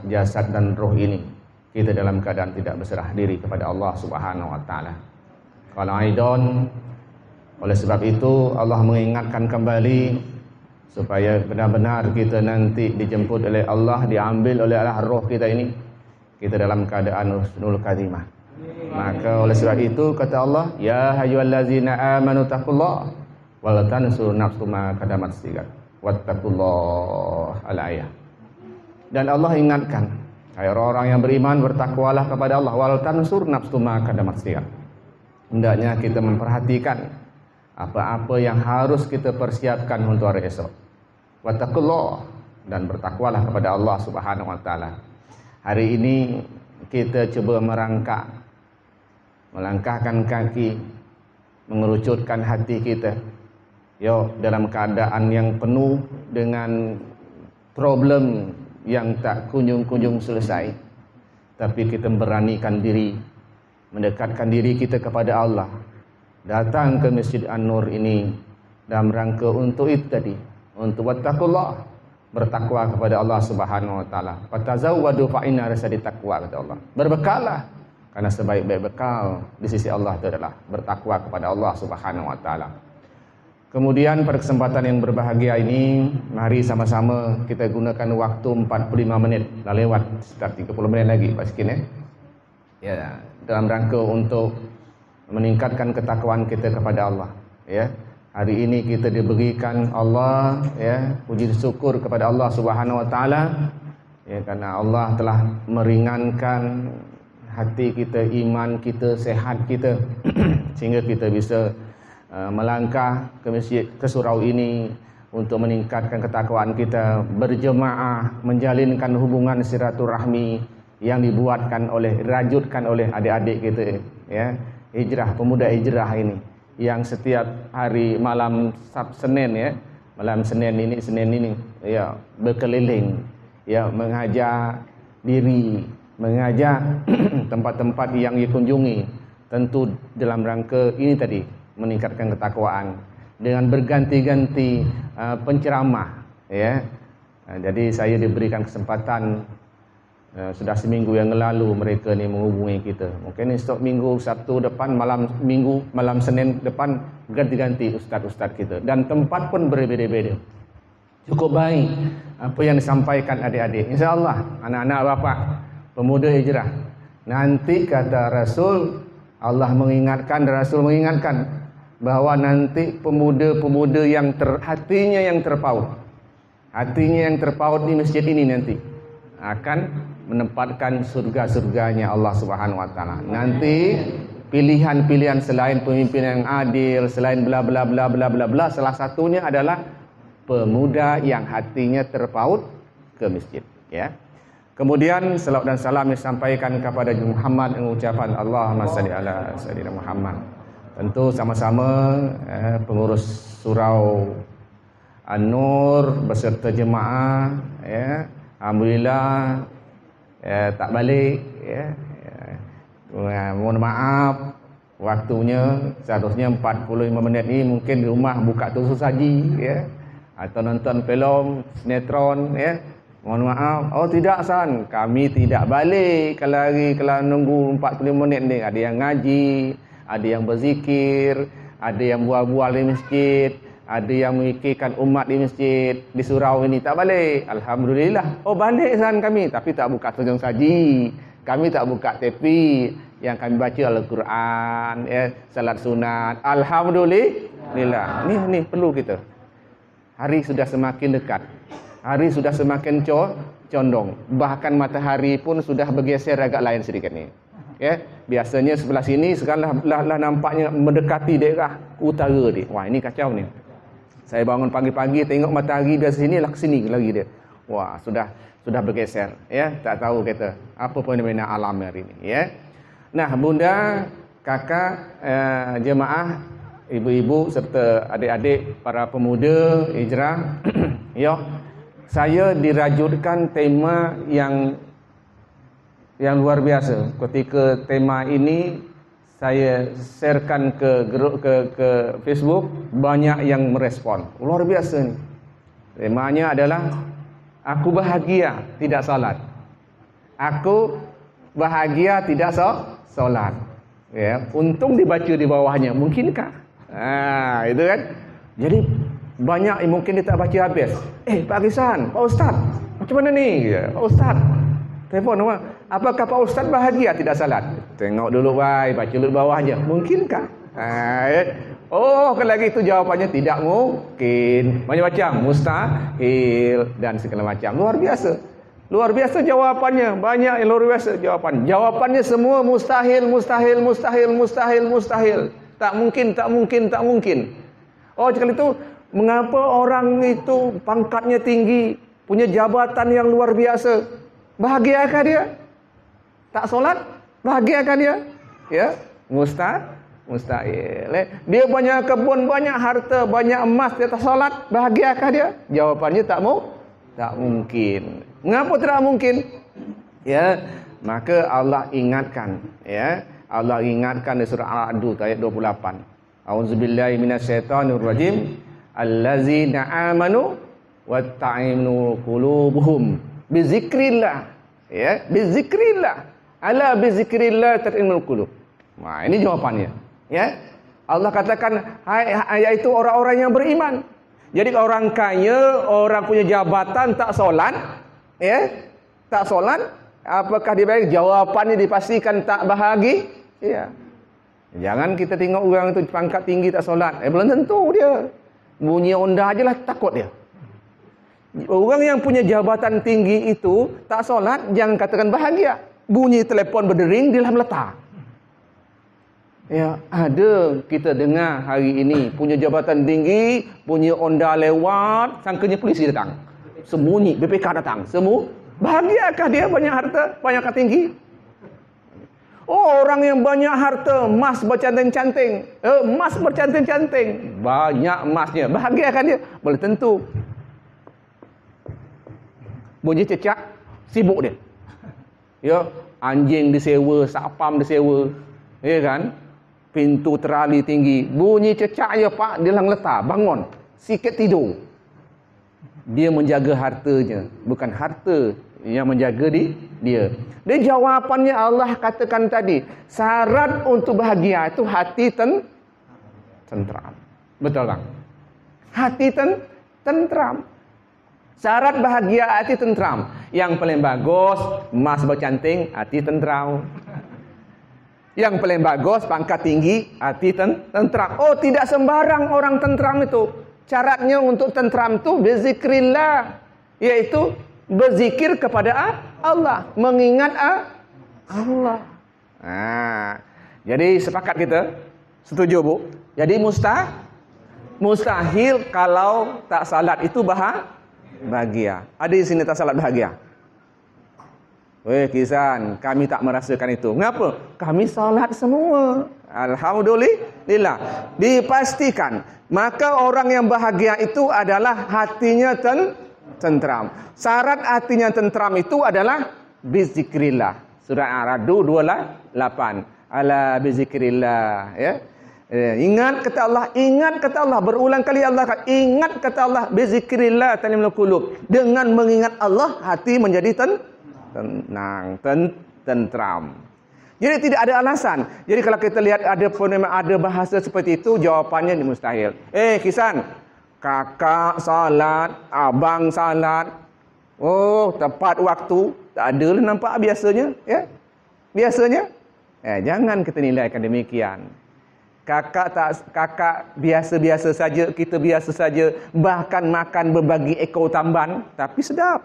jasad dan roh ini kita dalam keadaan tidak berserah diri kepada Allah Subhanahu wa taala. Qala aidan, oleh sebab itu Allah mengingatkan kembali supaya benar-benar kita nanti dijemput oleh Allah, diambil oleh Allah roh kita ini, kita dalam keadaan husnul khatimah. Maka oleh sebab itu kata Allah, ya ayyuhallazina amanu taqullaha wal tansur nafsum ma qaddamat lighad wattaqullaha al-ayah. Dan Allah ingatkan, hai orang-orang yang beriman, bertakwalah kepada Allah, wal tansur nafsum ma qaddamat lighad. Hendaknya kita memperhatikan apa-apa yang harus kita persiapkan untuk hari esok. Wattaqullah, dan bertakwalah kepada Allah Subhanahu wa taala. Hari ini kita cuba melangkahkan kaki, mengerucutkan hati kita. Dalam keadaan yang penuh dengan problem yang tak kunjung-kunjung selesai. Tapi kita beranikan diri, mendekatkan diri kita kepada Allah. Datang ke Masjid An-Nur ini dalam rangka untuk itu tadi, untuk wattaqullah, bertakwa kepada Allah Subhanahu wa taala. Fatazawwadu fa inna rasadi taqwa, kata Allah. Berbekallah, karena sebaik-baik bekal di sisi Allah itu adalah bertakwa kepada Allah Subhanahu wa taala. Kemudian pada kesempatan yang berbahagia ini, mari sama-sama kita gunakan waktu 45 menit. Dah lewat sekitar 30 menit lagi Pak Sikin ya, dalam rangka untuk meningkatkan ketakwaan kita kepada Allah. Hari ini kita diberikan Allah, puji syukur kepada Allah Subhanahu wa taala, karena Allah telah meringankan hati kita, iman kita, sehat kita sehingga kita bisa melangkah ke masjid, ke surau ini untuk meningkatkan ketakwaan kita, berjemaah, menjalinkan hubungan silaturahmi yang dirajutkan oleh adik-adik kita, hijrah, pemuda hijrah ini, yang setiap hari malam Senin, malam Senin ini, berkeliling, mengajar diri, mengajar tempat-tempat yang dikunjungi, tentu dalam rangka ini tadi, meningkatkan ketakwaan dengan berganti-ganti penceramah. Jadi saya diberikan kesempatan, sudah seminggu yang lalu mereka ni menghubungi kita. Mungkin esok minggu Sabtu depan, malam Senin depan ganti-ganti ustaz-ustaz kita, dan tempat pun berbeza-beza. Cukup baik apa yang disampaikan adik-adik. InsyaAllah anak-anak bapa pemuda hijrah, nanti kata Rasul, Allah mengingatkan, Rasul mengingatkan bahawa nanti pemuda-pemuda yang hatinya yang terpaut di masjid ini nanti akan menempatkan surga-surganya Allah Subhanahu wa taala. Nanti pilihan-pilihan selain pemimpin yang adil, selain bla bla bla bla bla bla, salah satunya adalah pemuda yang hatinya terpaut ke masjid, Kemudian salawat dan salam disampaikan kepada Muhammad dengan ucapan Allahumma shalli ala sayyidina Muhammad. Tentu sama-sama pengurus surau An-Nur beserta jemaah, alhamdulillah tak balik, mohon maaf waktunya, seharusnya 45 minit ni mungkin di rumah buka tusuk saji, atau nonton filem sinetron, mohon maaf. Oh tidak San, kami tidak balik kalau nunggu 45 menit ni. Ada yang ngaji, ada yang berzikir, ada yang bual-bual di masjid, ada yang memikirkan umat di masjid, di surau ini tak balik. Alhamdulillah. Oh balik San kami, tapi tak buka tusuk saji, kami tak buka TV, yang kami baca Al-Quran, salat sunat. Alhamdulillah. Ni perlu kita. Hari sudah semakin dekat, hari sudah semakin condong, bahkan matahari pun sudah bergeser agak lain sedikit ni. Biasanya sebelah sini sekarang lah nampaknya mendekati daerah utara ni. Wah ini kacau ni. Saya bangun pagi-pagi tengok matahari biasa sini lah ke sini lagi dia. Wah sudah bergeser, tak tahu kata apa fenomena alam hari ini, Nah bunda, kakak, jemaah, ibu-ibu serta adik-adik para pemuda hijrah, saya dirajutkan tema yang luar biasa. Ketika tema ini saya sharekan ke grup ke Facebook, banyak yang merespon. Luar biasa ni. Temanya adalah aku bahagia tidak salat. Aku bahagia tidak solat. Ya, untung dibaca di bawahnya. Mungkinkah? Itu kan. Jadi banyak mungkin dia tak baca habis. Pak Kisan, Pak Ustaz, macam mana ni? Pak Ustaz, telefon nama. Apakah Pak Ustaz bahagia tidak salat? Tengok dulu baca dulu bawahnya. Mungkinkah? Kalau lagi itu jawapannya tidak mungkin. Macam-macam, mustahil dan segala macam. Luar biasa jawapannya. Banyak yang luar biasa jawapan. Jawapannya semua mustahil. Tak mungkin. Kalau itu, mengapa orang itu pangkatnya tinggi, punya jabatan yang luar biasa, bahagiakah dia? Tak solat, bahagiakah dia? Ya, mustahil. Dia banyak kebun, banyak harta, banyak emas, dia tak solat, bahagiakah dia? Jawapannya tak mungkin. Mengapa tidak mungkin? Ya, maka Allah ingatkan, ya. Allah ingatkan di surah Al-A'd ayat 28. A'udzubillahi minasyaitonirrajim. Allazina amanu watta'inu qulubuhum bizikrillah. Ya, bizikrillah. Ala bizikrillah tatma'innul qulub. Ini jawapannya. Ya. Allah katakan yaitu orang-orang yang beriman. Jadi orang kaya, orang punya jabatan tak solat, ya, tak solat, apakah dia baik? Jawapannya dipastikan tak bahagia. Ya. Jangan kita tengok orang itu pangkat tinggi tak solat. Belum tentu dia. Bunyi onda ajalah takut dia. Orang yang punya jabatan tinggi itu tak solat, jangan katakan bahagia. Bunyi telefon berdering, dia meletak. Ya, ada kita dengar hari ini punya jabatan tinggi, punya onda lewat, sangkanya polisi datang. Sembunyi, BPK datang. Semua bahagiakah dia banyak harta, banyak tinggi? Orang yang banyak harta, emas bercanting-canting, banyak emasnya, bahagiakah dia? Boleh tentu. Bunyi cecak, sibuk dia. Ya, anjing disewa, sapam disewa, ya kan? Pintu terali tinggi, bunyi cecak je pak, dia letak, bangun, sikit tidur. Dia menjaga hartanya, bukan harta yang menjaga dia. Dia jawapannya Allah katakan tadi, syarat untuk bahagia itu hati tentram. Betul bang? Hati tentram. Syarat bahagia hati tentram. Yang paling bagus, emas bercanting, hati tentram. Yang paling bagus, pangkat tinggi, hati tentram. Tidak sembarang orang tentram itu. Syaratnya untuk tentram itu berzikrillah, yaitu berzikir kepada Allah, mengingat Allah. Jadi sepakat kita? Setuju bu? Jadi mustahil kalau tak salat itu bahagia. Ada di sini tak salat bahagia? Kisan, kami tak merasakan itu. Mengapa? Kami salat semua. Alhamdulillah. Dipastikan. Maka orang yang bahagia itu adalah hatinya tentram. Syarat hatinya tentram itu adalah bizikrillah. Surah Al-A'd 28. Ala bizikrillah, ya. Ingat kata Allah, berulang kali Allah kata, ingat kata Allah, bizikrillah tanimul qulub. Dengan mengingat Allah, hati menjadi tenang, tentram. Jadi tidak ada alasan. Jadi kalau kita lihat ada bahasa seperti itu, jawapannya mustahil. Kisan, kakak salat, abang salat, tepat waktu, tak ada lah nampak biasanya, ya. Biasanya, jangan kita nilaikan demikian. Kakak biasa-biasa saja, kita biasa saja, bahkan makan berbagi ekor tamban, tapi sedap.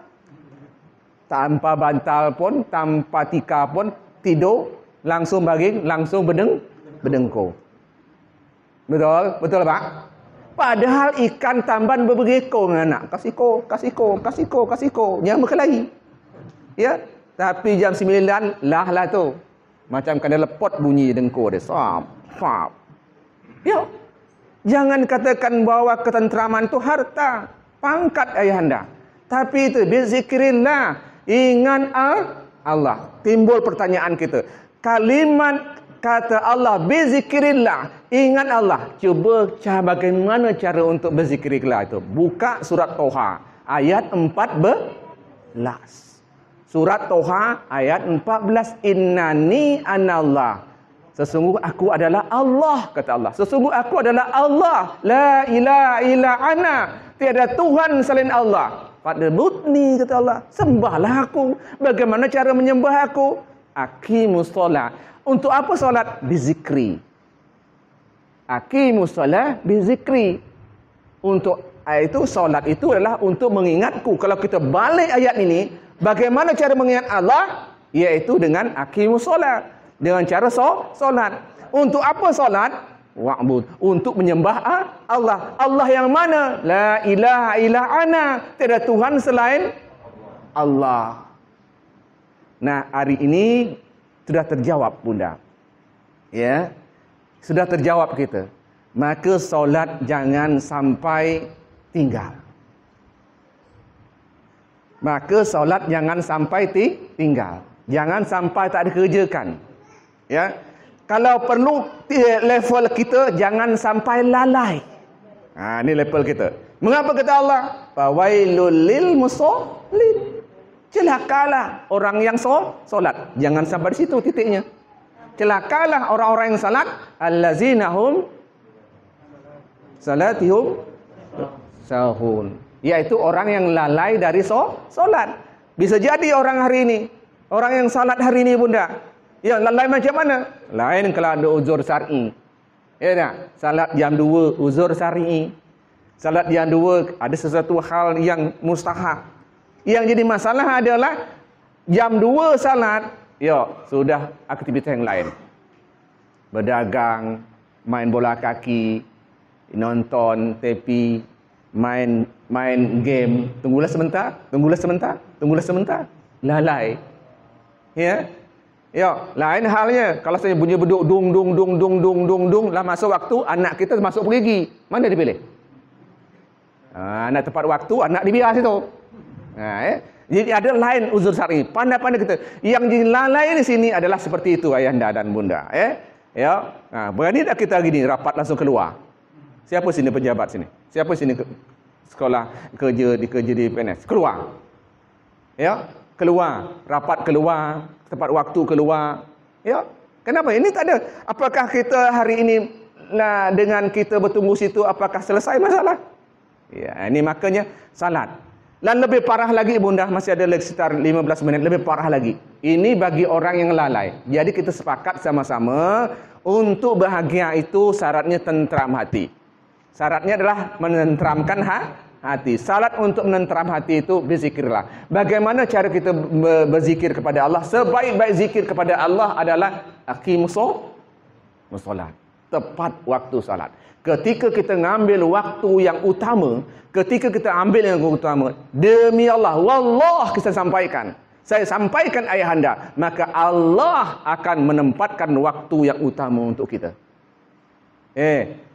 Tanpa bantal pun, tanpa tika pun, tidur, langsung baring, langsung berdengkur. Betul Pak? Padahal ikan tamban berbagi ekor dengan anak. Kasih ko, jangan berkelahi. Ya, tapi jam 9 lah tu. Macam kena lepot bunyi dengkur dia. Sap. Ya. Jangan katakan bahawa ketentraman tu harta, pangkat ayahanda. Tapi itu bizikrillah. Ingat Allah. Timbul pertanyaan kita. Kalimat kata Allah bizikrillah, ingat Allah. Cuba bagaimana cara untuk berzikrillah itu. Buka surat Toha ayat 14. Surat Toha ayat 14. Innani anallah. Sesungguh aku adalah Allah, kata Allah. Sesungguh aku adalah Allah. La ilaha illa ana. Tiada Tuhan selain Allah. Fa'budni, kata Allah. Sembahlah aku. Bagaimana cara menyembah aku? Aqimus solat. Untuk apa solat? Bizikri. Aqimus solat bizikri. Untuk itu solat itu adalah untuk mengingatku. Kalau kita balik ayat ini, bagaimana cara mengingat Allah? Iaitu dengan aqimus solat. Dengan cara solat. Untuk apa solat? Wa'bud. Untuk menyembah Allah. Allah yang mana? La ilaha illa ana. Tiada Tuhan selain Allah. Nah, hari ini sudah terjawab, Bunda. Ya. Sudah terjawab kita. Maka solat jangan sampai tinggal. Maka solat jangan sampai tinggal. Jangan sampai tak dikerjakan. Ya. Kalau perlu level kita jangan sampai lalai. Ini level kita. Mengapa kata Allah? Fawailul lil musallin. Celakalah orang yang solat. Jangan sampai di situ titiknya. Celakalah orang-orang yang salat, allazina hum salatihum sahun. Yaitu orang yang lalai dari solat. Bisa jadi orang hari ini, orang yang salat hari ini, Bunda, yang lalai macam mana? Lain kalau ada uzur syar'i. Ya tak? Salat jam 2 uzur syar'i. Salat jam 2 ada sesuatu hal yang mustahab. Yang jadi masalah adalah jam 2 salat, sudah aktivitas yang lain. Berdagang, main bola kaki, nonton TV, main game. Tunggulah sebentar. Lalai. Ya. Lain halnya kalau saya bunyi beduk dung lah masuk waktu anak kita masuk pergi. Mana dipilih? Anak tepat waktu, anak dibiar situ. Jadi ada lain uzur syar'i. Pandai-pandai kita. Yang dilalai di sini adalah seperti itu ayahanda dan bunda. Berani tak kita gini rapat langsung keluar? Siapa sini pejabat sini? Siapa sini sekolah kerja di PNS? Keluar. Keluar, rapat keluar, tepat waktu keluar. Kenapa? Ini tak ada. Apakah kita hari ini dengan kita bertunggu situ apakah selesai masalah? Ini makanya salat. Dan lebih parah lagi bunda, masih ada lagi sekitar 15 menit, lebih parah lagi. Ini bagi orang yang lalai. Jadi kita sepakat sama-sama untuk bahagia itu syaratnya tentram hati. Syaratnya adalah menenteramkan hati. Salat untuk menenteram hati itu berzikirlah. Bagaimana cara kita berzikir kepada Allah? Sebaik-baik zikir kepada Allah adalah aqimus solat. Tepat waktu salat. Ketika kita ngambil waktu yang utama, ketika kita ambil yang utama, demi Allah, wallah saya sampaikan ayahanda, maka Allah akan menempatkan waktu yang utama untuk kita.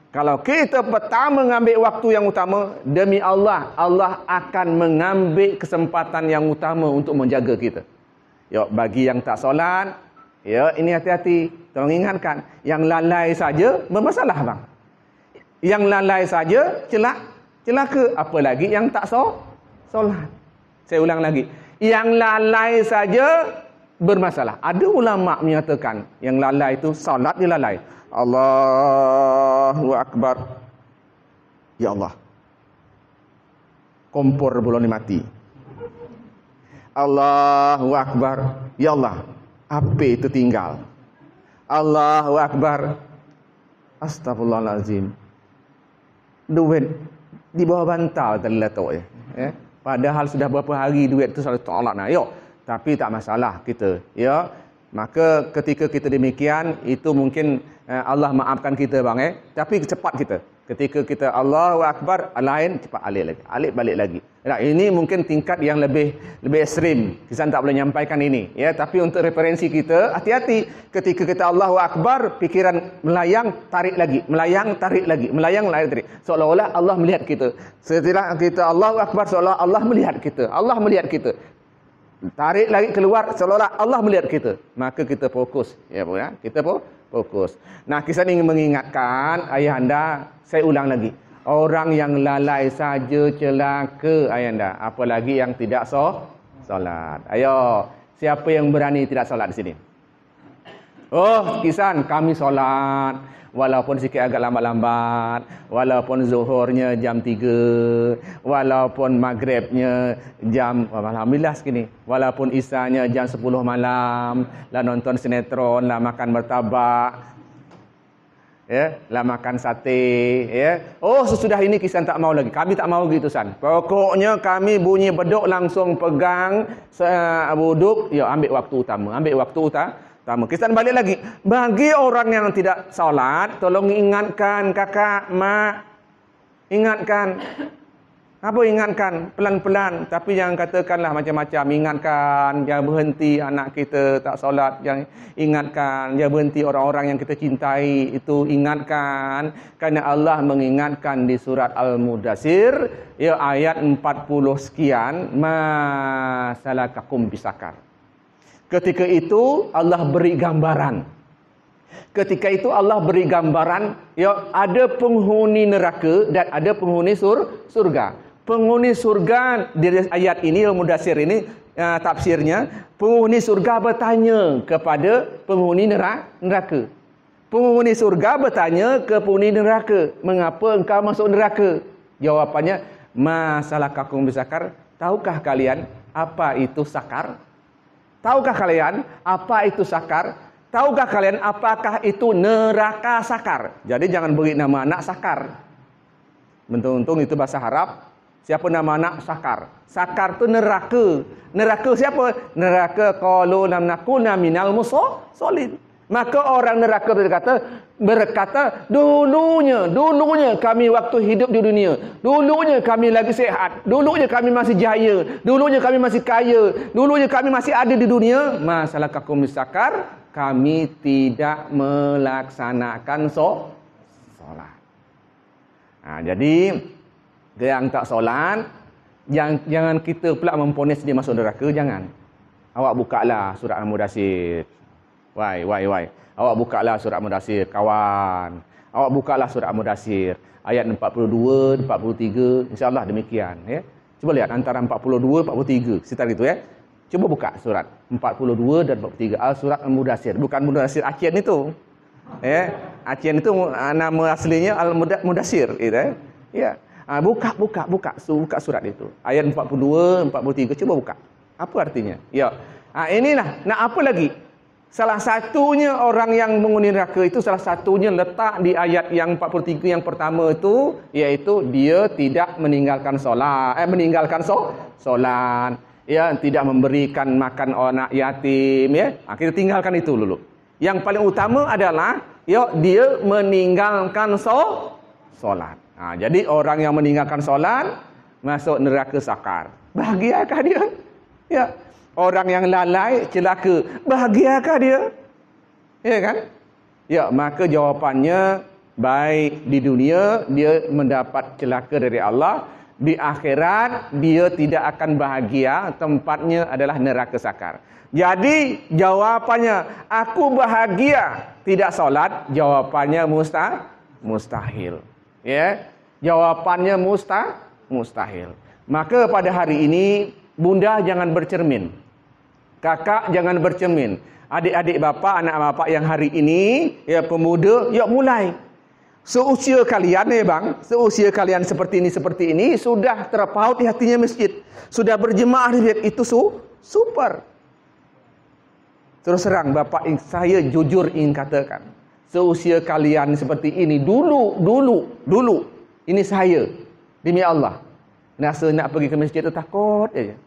Kalau kita pertama mengambil waktu yang utama, demi Allah, Allah akan mengambil kesempatan yang utama untuk menjaga kita. Bagi yang tak solat, ini hati-hati. Tolong ingatkan, yang lalai saja bermasalah bang. Yang lalai saja celaka, apalagi yang tak solat. Saya ulang lagi. Yang lalai saja bermasalah. Ada ulama menyatakan yang lalai itu solat dia lalai. Allahu Akbar. Ya Allah. Kompor belum mati. Allahu Akbar. Ya Allah. Api itu tinggal. Allahu Akbar. Astagfirullahalazim. Duit di bawah bantal tadi letak ya. Padahal sudah berapa hari duit itu selalu tolak nak. Tapi tak masalah kita. Maka ketika kita demikian, itu mungkin Allah maafkan kita bang. Tapi cepat kita. Ketika kita Allahu Akbar, lain cepat alik balik lagi. Ini mungkin tingkat yang lebih ekstrim. Kita tak boleh nyampaikan ini. Tapi untuk referensi kita, hati-hati. Ketika kita Allahu Akbar, pikiran melayang, tarik lagi. Melayang, tarik lagi. Melayang, tarik. Seolah-olah Allah melihat kita. Setelah kita Allahu Akbar, seolah Allah melihat kita. Allah melihat kita. Tarik lagi keluar, seolah-olah Allah melihat kita. Maka kita fokus. Kita fokus. Nah, kisah ini mengingatkan ayahanda, saya ulang lagi. Orang yang lalai saja celaka ayahanda, apalagi yang tidak solat. Ayo, siapa yang berani tidak solat di sini? Oh, Kisan, kami solat. Walaupun sikit agak lambat-lambat, walaupun zuhurnya jam 3, walaupun maghribnya jam, alhamdulillah segini, walaupun isanya jam 10 malam, lah nonton sinetron, lah makan martabak, ya, lah makan sate, ya. Oh, sesudah ini Kisan tak mau lagi. Kami tak mau gitu, San. Pokoknya kami bunyi beduk langsung pegang wuduk, ya ambil waktu utama, Kisan balik lagi. Bagi orang yang tidak salat, tolong ingatkan kakak, mak. Ingatkan. Apa ingatkan? Pelan-pelan. Tapi jangan katakanlah macam-macam. Ingatkan. Jangan berhenti anak kita tak salat. Jangan ingatkan. Jangan berhenti orang-orang yang kita cintai. Itu ingatkan. Kerana Allah mengingatkan di surat Al-Mudassir. Ya, ayat 40 sekian. Ma salakakum bisakar. Ketika itu Allah beri gambaran. Ya, ada penghuni neraka dan ada penghuni surga. Penghuni surga di ayat ini Al-Mudassir ini tafsirnya, penghuni surga bertanya kepada penghuni neraka. Penghuni surga bertanya ke penghuni neraka, "Mengapa engkau masuk neraka?" Jawapannya, "Ma salakakum bisakar?" Tahukah kalian apa itu sakar? Tahukah kalian apa itu sakar? Tahukah kalian apakah itu neraka sakar? Jadi jangan beri nama anak sakar. Untung itu bahasa Arab. Siapa nama anak sakar? Sakar itu neraka. Neraka siapa? Neraka qalu lam nakuna minal musallin. Maka orang neraka berkata, dulunya kami waktu hidup di dunia, dulunya kami lagi sehat, dulunya kami masih jaya, dulunya kami masih kaya, dulunya kami masih ada di dunia, masalakakum bisakar, kami tidak melaksanakan solat. Jadi yang tak solat, jangan kita pula memponis dia masuk neraka, jangan. Awak bukalah surah Al-Mudassir. Wai. Awak bukalah surah Al-Mudassir, kawan. Awak bukalah surah Al-Mudassir. Ayat 42, 43. InsyaAllah demikian. Ya. Cuba lihat antara 42, 43. Sekitar itu ya. Cuba buka surat 42 dan 43. Surat Al-Mudassir. Bukan Mudassir Acien itu. Ya. Acien itu nama aslinya Al-Mudassir. Gitu, ya. Buka surat itu. Ayat 42, 43. Cuba buka. Apa artinya? Ya. Inilah. Nah, apa lagi? Salah satunya orang yang menghuni neraka itu, salah satunya letak di ayat yang 43 yang pertama itu, iaitu dia tidak meninggalkan solat, ya, tidak memberikan makan anak yatim, ya. Kita tinggalkan itu dulu. Yang paling utama adalah dia meninggalkan solat. Jadi orang yang meninggalkan solat masuk neraka sakar. Bahagiakah dia? Ya. Orang yang lalai, celaka, bahagiakah dia? Ya kan? Ya, maka jawapannya, baik di dunia dia mendapat celaka dari Allah, di akhirat dia tidak akan bahagia, tempatnya adalah neraka sakar. Jadi jawapannya, aku bahagia tidak solat, jawapannya mustahil. Ya, jawapannya mustahil. Maka pada hari ini bunda jangan bercermin. Kakak jangan bercermin. Adik-adik bapa, anak bapa yang hari ini, ya pemuda, ya mulai. Seusia kalian bang, seusia kalian seperti ini sudah terpaut di hatinya masjid. Sudah berjemaah di masjid, itu super. Terus terang bapak, saya jujur ingin katakan, seusia kalian seperti ini, dulu, ini saya, demi Allah. Nasa nak pergi ke masjid itu takut aja.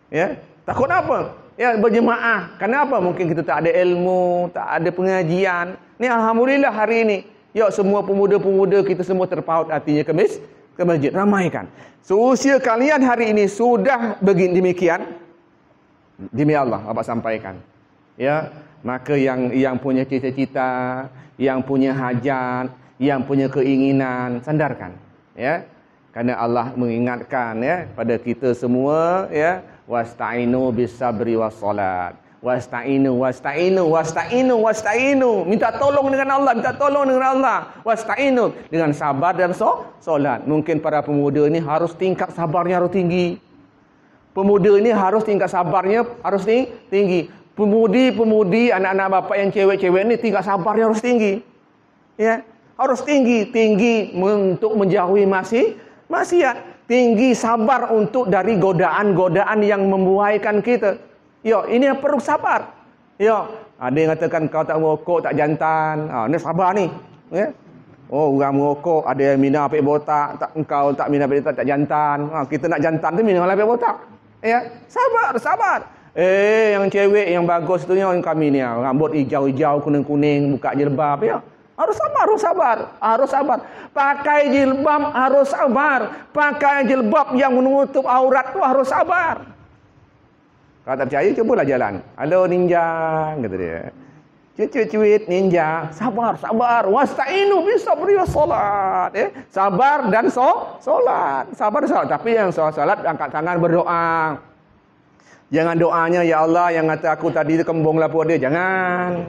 Ya, takut apa? Ya, berjemaah. Kenapa? Mungkin kita tak ada ilmu, tak ada pengajian. Ni alhamdulillah hari ini, ya semua pemuda-pemuda kita semua terpaut hatinya ke masjid. Ramaikan. Seusia kalian hari ini sudah begini demikian, demi Allah Bapak sampaikan. Ya, maka yang punya cita-cita, yang punya hajat, yang punya keinginan, sandarkan. Ya. Karena Allah mengingatkan ya pada kita semua, ya, wasta'inu bis-sabri was-salat. Wasta'inu. Minta tolong dengan Allah, Wasta'inu dengan sabar dan solat. Mungkin para pemuda ini harus tingkat sabarnya harus tinggi. Pemuda ini harus tingkat sabarnya harus tinggi. Pemudi-pemudi, anak-anak bapak yang cewek-cewek ini tingkat sabarnya harus tinggi. Ya, harus tinggi untuk menjauhi maksiat. Tinggi sabar untuk dari godaan-godaan yang membuaikan kita. Ini yang perlu sabar. Ada yang katakan kau tak merokok, tak jantan. Ni sabar ni. Ya. Orang merokok, ada yang minum apik botak, engkau tak minum apik botak, tak jantan. Kita nak jantan tu minum apik botak. Ya, sabar. Yang cewek yang bagus tu yang kami ni, rambut hijau-hijau, kuning-kuning, buka jilbab ya. Harus sabar. Pakai jilbab harus sabar. Pakai jilbab yang menutup aurat tu harus sabar. Kalau tak percaya, cubalah jalan. Halo ninja, kata dia. Cuit ninja, sabar. Wasta'inu bisabri wassalat. Sabar dan solat. Sabar dan solat. Tapi yang solat angkat tangan berdoa. Jangan doanya, ya Allah yang kata aku tadi kembung lapor dia. Jangan.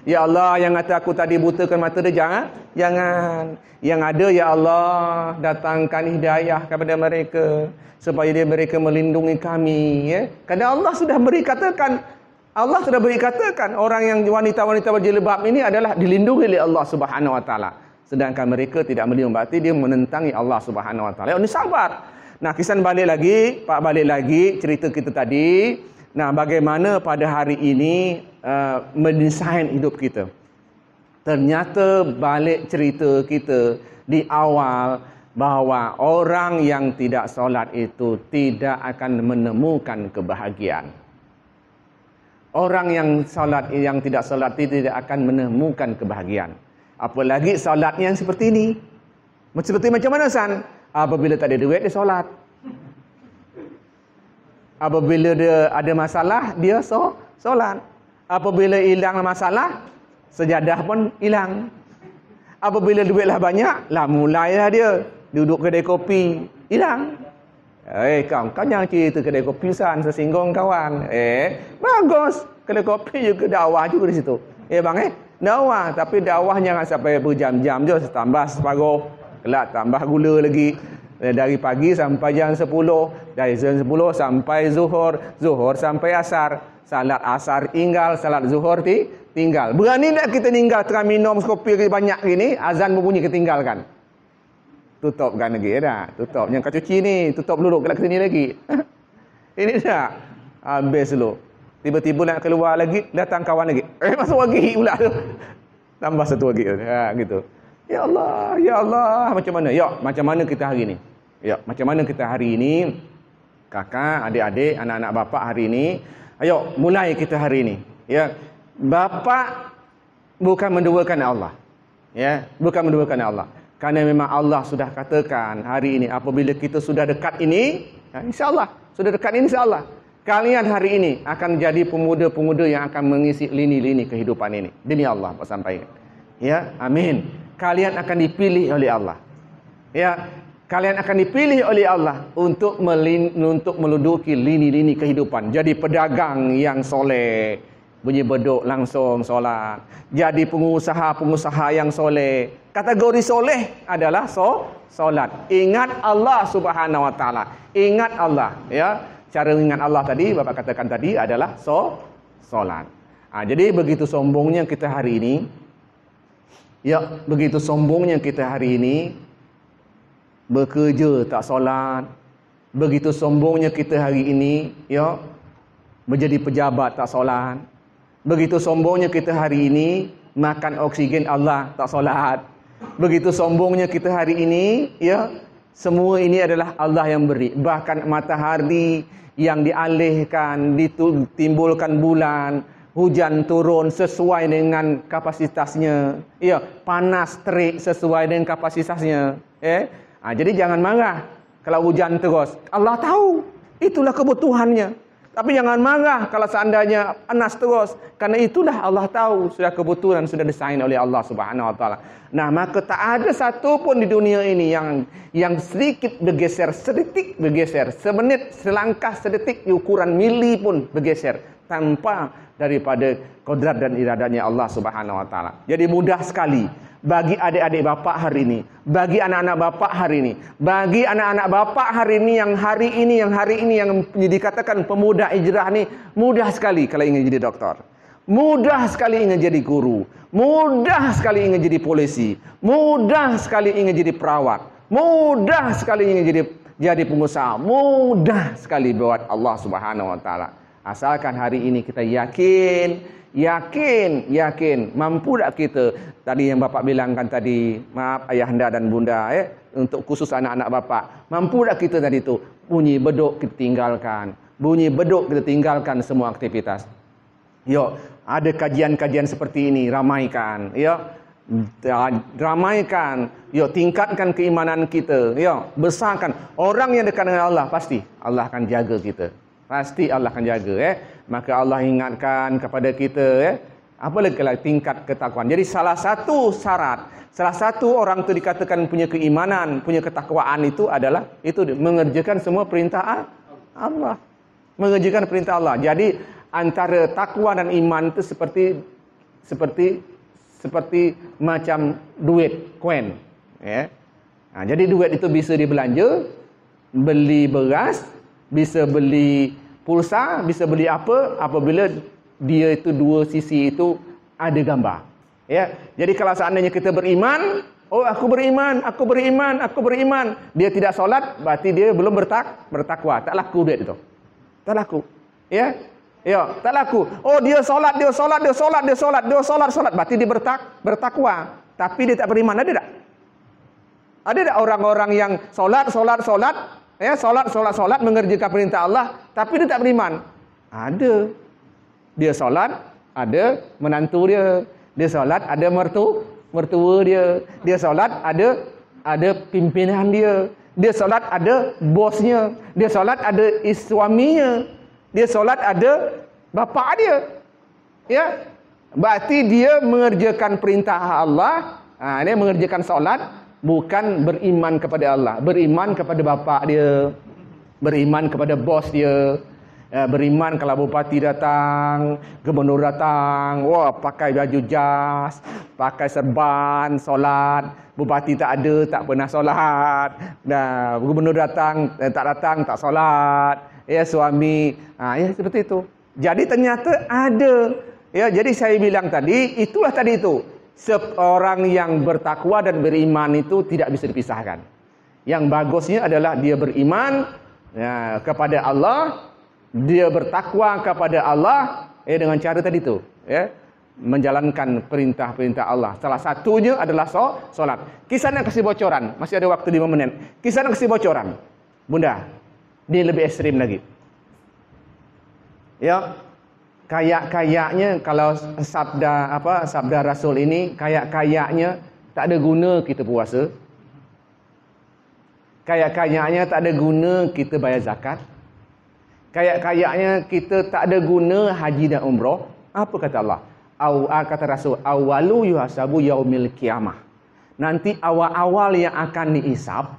Ya Allah yang kata aku tadi butakan mata dia. Jangan. Yang ada, ya Allah datangkan hidayah kepada mereka supaya mereka melindungi kami. Kerana Allah sudah beri katakan orang yang wanita-wanita berjilbab ini adalah dilindungi oleh Allah Subhanahu Wa Taala. Sedangkan mereka tidak melindungi, berarti dia menentangi Allah Subhanahu Wa Taala. Ini sabar. Nah, kisan balik lagi cerita kita tadi. Nah, bagaimana pada hari ini mendesain hidup kita. Ternyata balik cerita kita di awal bahawa orang yang tidak solat itu tidak akan menemukan kebahagiaan. Orang yang tidak solat itu tidak akan menemukan kebahagiaan. Apalagi solatnya yang seperti ini. Seperti macam mana San? Apabila tak ada duit dia solat. Apabila dia ada masalah dia solat. Apabila hilang masalah sejadah pun hilang. Apabila duitlah banyak, mulailah dia duduk kedai kopi, hilang. Kau jangan cerita kedai kopi San, sesinggung kawan. Bagus. Kedai kopi juga dakwah juga di situ. Dakwah, tapi dakwah jangan sampai berjam-jam je, tambah separuh. Kelak tambah gula lagi. Dari pagi sampai jam 10, dari jam 10 sampai zuhur sampai asar. Salat asar tinggal, salat zuhur tinggal. Berani tak kita tinggal tengah minum kopi banyak gini, azan berbunyi ketinggalkan. Tutupkan lagi dah. Tutup. Yang kau cuci ni, tutup dulu kelak ke sini lagi. Ini dah. Habis dulu. Tiba-tiba nak keluar lagi, datang kawan lagi. Masuk lagi pula tu. Tambah satu lagi. Gitu. Ya Allah, macam mana? Macam mana kita hari ni? Macam mana kita hari ini? Kakak, adik-adik, anak-anak bapak hari ini. Mulai kita hari ini. Bapak bukan menduakan Allah. Bukan menduakan Allah. Kerana memang Allah sudah katakan hari ini apabila kita sudah dekat ini, insya-Allah, sudah dekat ini insya-Allah. Kalian hari ini akan jadi pemuda-pemuda yang akan mengisi lini-lini kehidupan ini. Demi Allah, Pak sampaikan. Amin. Kalian akan dipilih oleh Allah. Kalian akan dipilih oleh Allah untuk meluduki lini-lini kehidupan. Jadi pedagang yang soleh, bunyi beduk langsung solat. Jadi pengusaha yang soleh. Kategori soleh adalah solat. Ingat Allah Subhanahu Wa Taala. Ingat Allah. Cara ingat Allah tadi, Bapak katakan tadi adalah solat. Jadi begitu sombongnya kita hari ini. Begitu sombongnya kita hari ini. Bekerja tak solat. Begitu sombongnya kita hari ini, menjadi pejabat tak solat. Begitu sombongnya kita hari ini, makan oksigen Allah tak solat. Begitu sombongnya kita hari ini, semua ini adalah Allah yang beri. Bahkan matahari yang dialihkan, ditimbulkan bulan, hujan turun sesuai dengan kapasitasnya. Panas terik sesuai dengan kapasitasnya. Jadi jangan marah kalau hujan terus. Allah tahu, itulah kebutuhannya. Tapi jangan marah kalau seandainya panas terus. Karena itulah Allah tahu, sudah kebutuhan, sudah desain oleh Allah Subhanahu Wa Taala. Nah, maka tak ada satu pun di dunia ini yang sedikit bergeser, sedetik bergeser, semenit, selangkah, sedetik, ukuran mili pun bergeser tanpa daripada kodrat dan iradanya Allah Subhanahu Wa Taala. Jadi mudah sekali bagi adik-adik bapak hari ini, bagi anak-anak bapak hari ini, bagi anak-anak bapak hari ini yang dikatakan pemuda hijrah ni, mudah sekali kalau ingin jadi doktor. Mudah sekali ingin jadi guru, mudah sekali ingin jadi polisi, mudah sekali ingin jadi perawat, mudah sekali ingin jadi pengusaha, mudah sekali buat Allah Subhanahu wa taala. Asalkan hari ini kita yakin, mampu tak kita, tadi yang bapak bilangkan tadi, maaf ayahanda dan bunda, untuk khusus anak-anak bapak, mampu tak kita tadi tu, bunyi beduk kita tinggalkan semua aktivitas. Yo, ada kajian-kajian seperti ini, ramaikan, tingkatkan keimanan kita, besarkan. Orang yang dekat dengan Allah, pasti Allah akan jaga kita. Pasti Allah akan jaga. Maka Allah ingatkan kepada kita, apalagi kalau tingkat ketakwaan. Jadi salah satu syarat, salah satu orang itu dikatakan punya keimanan, punya ketakwaan itu adalah mengerjakan semua perintah Allah. Mengerjakan perintah Allah. Jadi antara takwa dan iman itu seperti macam duit, koin. Jadi duit itu bisa dibelanja, beli beras, bisa beli pulsa, bisa beli apa apabila dia itu dua sisi itu ada gambar. Jadi kalau seandainya kita beriman, aku beriman, dia tidak solat, berarti dia belum bertakwa. Tak laku duit itu. Tak laku. Tak laku. Dia solat, berarti dia bertakwa. Tapi dia tak beriman, ada tak? Ada tak orang-orang yang solat, solat mengerjakan perintah Allah, tapi dia tak beriman? Ada. Dia solat, ada menantu dia. Dia solat, ada mertua dia. Dia solat, ada pimpinan dia. Dia solat, ada bosnya. Dia solat, ada suaminya. Dia solat, ada bapa dia. Berarti dia mengerjakan perintah Allah. Dia mengerjakan solat, bukan beriman kepada Allah, beriman kepada bapa dia, beriman kepada bos dia, beriman kalau bupati datang, gubernur datang, pakai baju jas, pakai serban, solat. Bupati tak ada, tak pernah solat. Gubernur datang, tak solat. Suami, seperti itu. Jadi ternyata ada. Jadi saya bilang tadi, itulah tadi itu. Seorang yang bertakwa dan beriman itu tidak bisa dipisahkan. Yang bagusnya adalah dia beriman kepada Allah, dia bertakwa kepada Allah dengan cara tadi itu, menjalankan perintah-perintah Allah. Salah satunya adalah solat. Kisah nak kasih bocoran, masih ada waktu 5 menit. Kisah nak kasih bocoran, bunda, dia lebih ekstrim lagi. Kayak-kayaknya kalau sabda Rasul ini, kayak-kayaknya tak ada guna kita puasa. Kayak-kayaknya tak ada guna kita bayar zakat. Kayak-kayaknya kita tak ada guna haji dan umrah. Apa kata Allah? Kata Rasul, awalu yuhasabu yaumil qiyamah. Nanti awal-awal yang akan dihisab,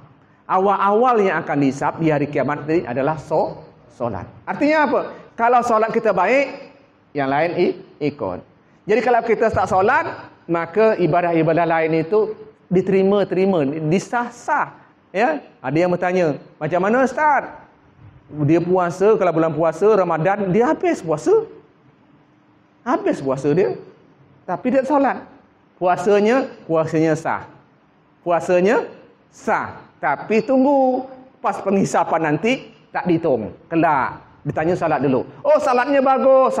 di hari kiamat ini adalah solat. Artinya apa? Kalau solat kita baik, yang lain ikut. Jadi kalau kita tak solat, maka ibadah-ibadah lain itu diterima, disah-sah. Ada yang bertanya, macam mana Ustaz? Dia puasa, kalau bulan puasa, Ramadan, dia habis puasa dia. Tapi dia solat. Puasanya sah. Tapi tunggu, pas penghisapan nanti, tak dihitung. Kelak. Ditanya salat dulu. Salatnya bagus.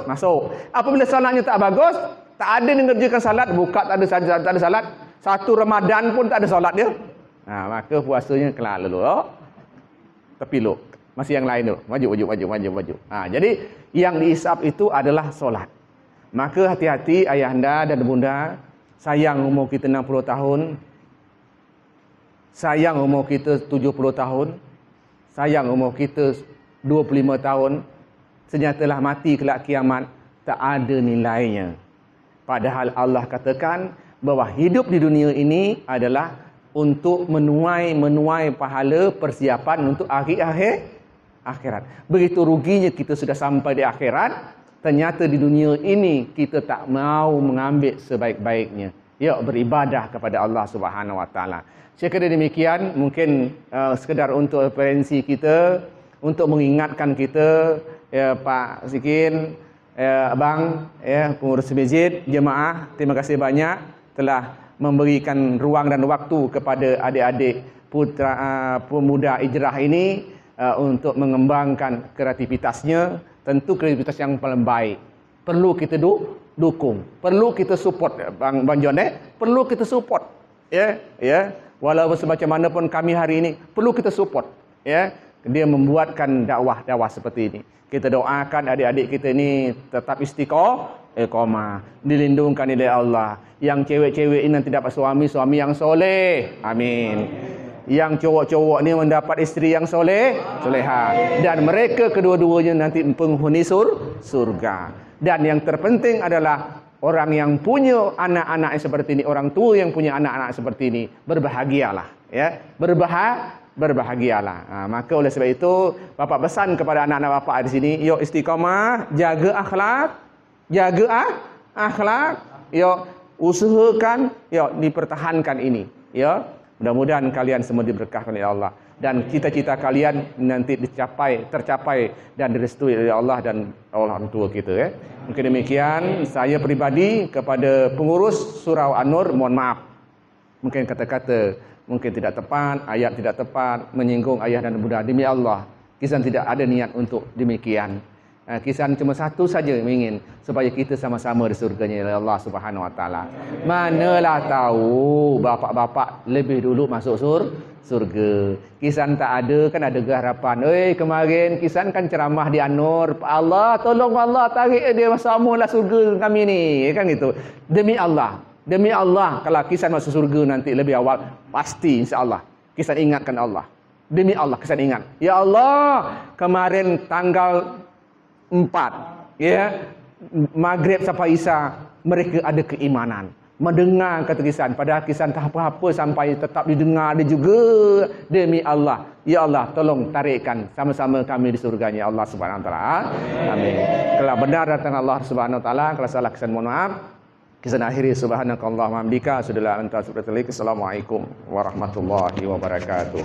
Masuk. Apabila salatnya tak bagus, tak ada mengerjakan salat, buka tak ada salat. Satu Ramadan pun tak ada salat dia. Maka puasanya kelar dulu. Terpiluk. Masih yang lain dulu. Maju. Jadi yang dihisap itu adalah solat. Maka hati-hati ayahanda dan bunda. Sayang umur kita 60 tahun. Sayang umur kita 70 tahun. Sayang umur kita 25 tahun. Senyatalah mati kelak kiamat, tak ada nilainya. Padahal Allah katakan bahawa hidup di dunia ini adalah untuk menuai pahala persiapan untuk akhirat. Begitu ruginya kita sudah sampai di akhirat, ternyata di dunia ini kita tak mau mengambil sebaik-baiknya. ya beribadah kepada Allah Subhanahu Wa Taala. Sekadar demikian, mungkin sekedar untuk referensi kita, untuk mengingatkan kita, ya Pak Sikin, Abang, ya pengurus masjid, jemaah, terima kasih banyak telah memberikan ruang dan waktu kepada adik-adik pemuda Ijrah ini untuk mengembangkan kreativitasnya. Tentu kreativitas yang paling baik. Perlu kita dukung, perlu kita support, Bang John, perlu kita support, ya. Walaupun semacam mana pun kami hari ini perlu kita support, ya. Dia membuatkan dakwah seperti ini. Kita doakan adik-adik kita ini tetap istiqomah, dilindungkan oleh Allah. Yang cewek-cewek ini nanti dapat suami yang soleh. Amin. Yang cowok-cowok ni mendapat isteri yang soleha. Dan mereka kedua-duanya nanti penghuni surga. Dan yang terpenting adalah orang yang punya anak-anak seperti ini, orang tua yang punya anak-anak seperti ini, berbahagialah, ya. Berbahagialah. Maka oleh sebab itu, Bapak pesan kepada anak-anak Bapak di sini, yuk istiqamah, jaga akhlak, yuk usahakan, yuk dipertahankan ini, ya. Mudah-mudahan kalian semua diberkahkan oleh Allah dan cita-cita kalian nanti tercapai dan direstui oleh Allah dan orang tua kita, ya. Mungkin demikian saya pribadi kepada pengurus Surau An-Nur, mohon maaf. Mungkin kata-kata mungkin tidak tepat, ayat tidak tepat, menyinggung ayah dan bunda. Demi Allah, Kisan tidak ada niat untuk demikian. Kisan cuma satu saja ingin supaya kita sama-sama di surganya oleh Allah Subhanahu Wa Taala. Manalah tahu bapak-bapak lebih dulu masuk surga. Kisan tak ada, kan ada harapan. Kemarin Kisan kan ceramah di An-Nur, Allah tolong Allah tarik dia masuk surga kami ni, kan gitu. Demi Allah, kalau Kisan masuk surga nanti lebih awal, pasti insya-Allah Kisan ingatkan Allah. Demi Allah Kisan ingat. Ya Allah, kemarin tanggal 4, ya, Maghrib sampai Isya, mereka ada keimanan, mendengar kata Kisan, padahal Kisan tak apa-apa sampai tetap didengar dia juga. Demi Allah, ya Allah tolong tarikkan sama-sama kami di surganya Allah Subhanahu Wa Taala. Amin. Kalau benar datang Allah Subhanahu Wa Taala, kalau salah Kisan mohon maaf. Kisan akhiri subhanakallahumma hamdika asyhadu an la ilaha illa anta astaghfiruka wa atubu ilaik. Assalamualaikum warahmatullahi wabarakatuh.